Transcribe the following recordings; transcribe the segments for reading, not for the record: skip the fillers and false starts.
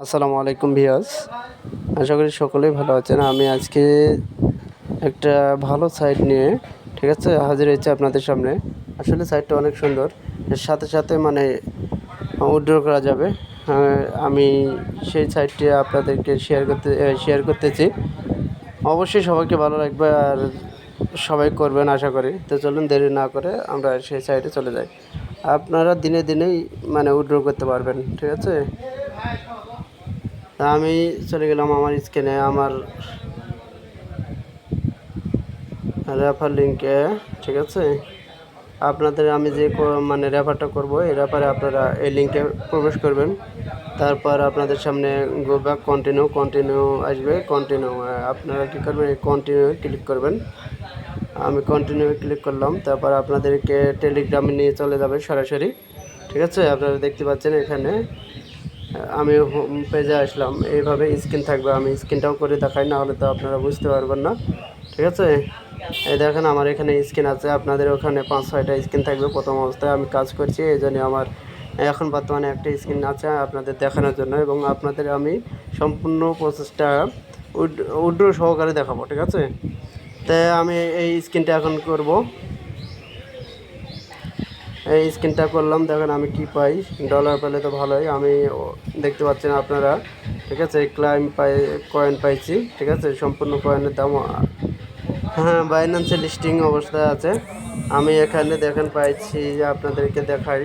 আসসালামু আলাইকুম ভিউয়ার্স, আশা করি সকলেই ভালো আছেন। আমি আজকে একটা ভালো সাইট নিয়ে ঠিক আছে হাজির হয়েছি আপনাদের সামনে। আসলে সাইটটা অনেক সুন্দর, এর সাথে সাথে মানে উইথড্র করা যাবে। আমি সেই সাইটটি আপনাদেরকে শেয়ার করতেছি। অবশ্যই সবাইকে ভালো লাগবে আর সবাই করবেন আশা করি। তো চলুন দেরি না করে আমরা সেই সাইটে চলে যাই। আপনারা দিনে দিনেই মানে উইথড্র করতে পারবেন, ঠিক আছে। তা আমি চলে গেলাম আমার স্ক্রিনে, আমার রেফার লিঙ্কে, ঠিক আছে। আপনাদের আমি যে মানে রেফারটা করব, এই রেফারে আপনারা এই লিঙ্কে প্রবেশ করবেন। তারপর আপনাদের সামনে গো ব্যাক কন্টিনিউ আসবে। কন্টিনিউ আপনারা কী করবেন, এই কন্টিনিউ ক্লিক করবেন। আমি কন্টিনিউ ক্লিক করলাম। তারপর আপনাদেরকে টেলিগ্রামে নিয়ে চলে যাবে সরাসরি, ঠিক আছে। আপনারা দেখতে পাচ্ছেন এখানে আমি হোম পেজে আসলাম। এইভাবে স্ক্রিন থাকবে, আমি স্ক্রিনটাও করে দেখাই, না হলে তো আপনারা বুঝতে পারবেন না, ঠিক আছে। এই দেখেন আমার এখানে স্ক্রিন আছে, আপনাদের ওখানে 5-6টা স্ক্রিন থাকবে। প্রথম অবস্থায় আমি কাজ করছি, এই জন্য আমার এখন বর্তমানে একটা স্ক্রিন আছে আপনাদের দেখানোর জন্য, এবং আপনাদের আমি সম্পূর্ণ প্রসেসটা উইথড্র সহকারে দেখাবো, ঠিক আছে। তাই আমি এই স্ক্রিনটা এখন করব। এই স্ক্রিনটা করলাম, দেখেন আমি কি পাই। ডলার পেলে তো ভালোই, আমি দেখতে পাচ্ছেন আপনারা, ঠিক আছে। কয়েন পাইছি, ঠিক আছে। সম্পূর্ণ কয়েনের দাম, হ্যাঁ, বাইন্যান্সে লিস্টিং অবস্থায় আছে। আমি এখানে দেখেন পাইছি, আপনাদেরকে দেখাই।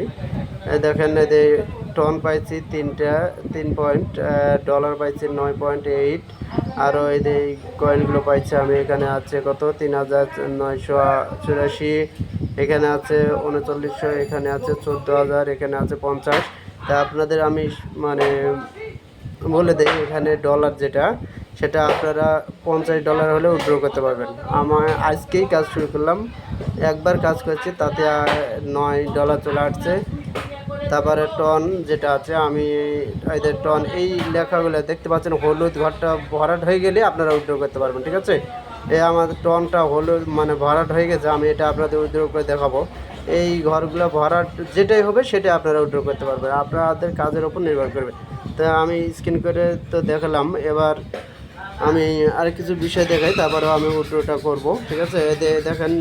দেখেন এই টন পাইছি 3 পয়েন্ট, পাইছি 9.8। আরও এই যে কয়েনগুলো পাইছি আমি, এখানে আছে কত 3,984, এখানে আছে 3900, এখানে আছে 14,000, এখানে আছে 50। তা আপনাদের আমি মানে বলে দেই, এখানে ডলার যেটা, সেটা আপনারা $50 হলে উইথড্র করতে পারবেন। আমার আজকেই কাজ শুরু করলাম, একবার কাজ করছি, তাতে $9 চলে আসছে। তারপরে টন যেটা আছে, আমি এদের টন এই লেখাগুলো দেখতে পাচ্ছেন, হলুদ ঘরটা ভরাট হয়ে গেলে আপনারা উইথড্র করতে পারবেন, ঠিক আছে। এই আমাদের টনটা হলুদ মানে ভরাট হয়ে গেছে, আমি এটা আপনাদের উইথড্র করে দেখাবো। এই ঘরগুলো ভরাট যেটাই হবে সেটাই আপনারা উইথড্র করতে পারবেন, আপনাদের কাজের ওপর নির্ভর করবে। তা আমি স্ক্রিন করে তো দেখালাম, এবার আমি আর কিছু বিষয় দেখাই, তারপরেও আমি উইথড্রটা করব, ঠিক আছে। দেখেন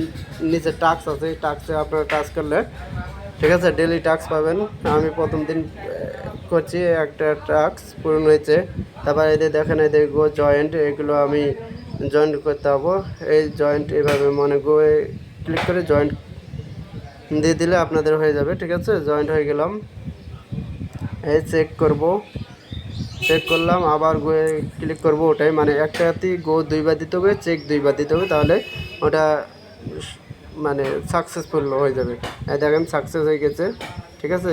নিচে টাস্ক আছে, টাস্কে আপনারা কাজ করলে, ঠিক আছে, ডেলি টাস্ক পাবেন। আমি প্রথম দিন করছি, একটা টাস্ক পূরণ হয়েছে। তারপর এদের দেখেন, এদের গো জয়েন্ট, এগুলো আমি জয়েন্ট করতে হবো। এই জয়েন্ট এভাবে মনে গো ক্লিক করে জয়েন্ট দিয়ে দিলে আপনাদের হয়ে যাবে, ঠিক আছে। জয়েন্ট হয়ে গেলাম, এই চেক করলাম, আবার গো ক্লিক করব। ওটাই মানে একটাতে গো 2বার দিতে হবে, চেক 2বার দিতে হবে, তাহলে ওটা মানে সাকসেসফুল হয়ে যাবে। দেখেন সাকসেস হয়ে গেছে, ঠিক আছে।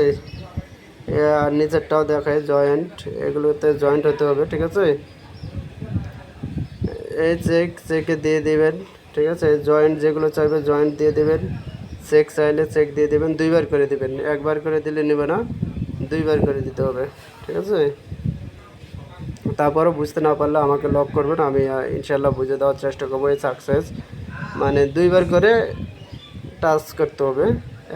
আর নিচেরটাও দেখায় জয়েন্ট, এগুলোতে জয়েন্ট হতে হবে, ঠিক আছে। এই চেকে দিয়ে দেবেন, ঠিক আছে। জয়েন্ট যেগুলো চাইবে জয়েন্ট দিয়ে দেবেন, চেক চাইলে চেক দিয়ে দেবেন। 2বার করে দেবেন, একবার করে দিলে নেবে না, 2বার করে দিতে হবে, ঠিক আছে। তারপরও বুঝতে না পারলে আমাকে লক করবেন, আমি ইনশাল্লাহ বুঝে দেওয়ার চেষ্টা করবো। এই সাকসেস মানে 2বার করে টাচ করতে হবে,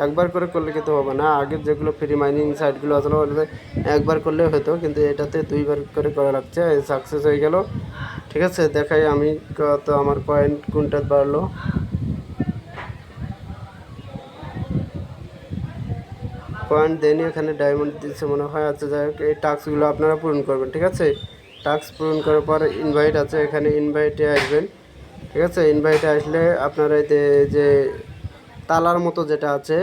একবার করে করলে কিন্তু হবে না। আগের যেগুলো ফ্রি মাইনিং সাইটগুলো আসলে বলবে একবার করলে হতো, কিন্তু এটাতে 2বার করে করা লাগছে। সাকসেস হয়ে গেল, ঠিক আছে। দেখাই আমি কত আমার কয়েন কোনটা বাড়লো। পয়েন্ট দেয়নি, এখানে ডায়মন্ড দিচ্ছে মনে হয়। আচ্ছা যাই হোক, এই টাস্কগুলো আপনারা পূরণ করবেন, ঠিক আছে। টাস্ক পূরণ করার পর ইনভাইট আছে, এখানে ইনভাইটে আসবেন, ঠিক আছে। ইনভাইটে আসলে আপনারা যে তালার মতো যেটা আছে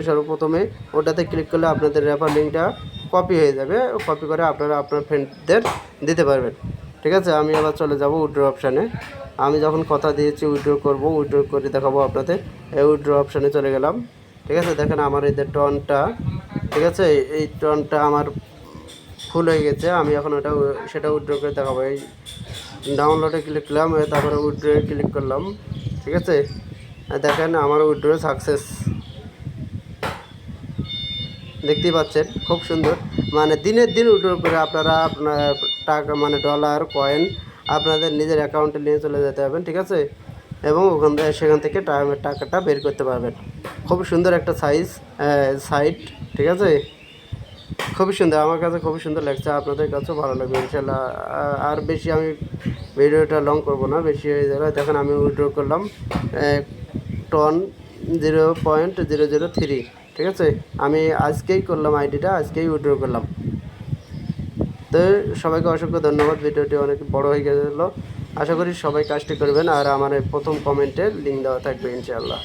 সর্বপ্রথমে ওটাতে ক্লিক করলে আপনাদের রেফার লিঙ্কটা কপি হয়ে যাবে। কপি করে আপনারা আপনার ফ্রেন্ডদের দিতে পারবেন, ঠিক আছে। আমি আবার চলে যাব উইথড্র অপশানে। আমি যখন কথা দিয়েছি উইথড্র করব, উইথড্র করে দেখাবো আপনাদের। এই উইথড্র অপশানে চলে গেলাম, ঠিক আছে। দেখেন আমার এই যে টনটা, ঠিক আছে, এই টনটা আমার ফুল হয়ে গেছে। আমি এখন সেটা উইথড্র করে দেখাবো। এই ডাউনলোডে ক্লিক করলাম, তারপরে উইথড্রো ক্লিক করলাম, ঠিক আছে। দেখেন আমার উইথড্র সাকসেস, দেখতেই পাচ্ছেন খুব সুন্দর। মানে দিনের দিন উইথড্র করে আপনারা আপনার টাকা মানে ডলার কয়েন আপনাদের নিজের অ্যাকাউন্টে নিয়ে চলে যেতে পারবেন, ঠিক আছে। এবং সেখান থেকে টাকাটা বের করতে পারবেন। খুব সুন্দর একটা সাইট, ঠিক আছে। খুবই সুন্দর, আমার কাছে খুবই সুন্দর লাগছে, আপনাদের কাছেও ভালো লাগবে ইনশাল্লাহ। আর বেশি আমি ভিডিওটা লং করব না, বেশি হয়ে যাবে। দেখেন আমি উইথড্র করলাম টন 0.003, ঠিক আছে। আমি আজকেই করলাম আইডিটা, আজকেই উইথড্র করলাম। তো সবাইকে অসংখ্য ধন্যবাদ। ভিডিওটি অনেক বড় হয়ে গেল, আশা করি সবাই কাজটি করবেন। আর আমার প্রথম কমেন্টে লিঙ্ক দেওয়া থাকবে ইনশাআল্লাহ।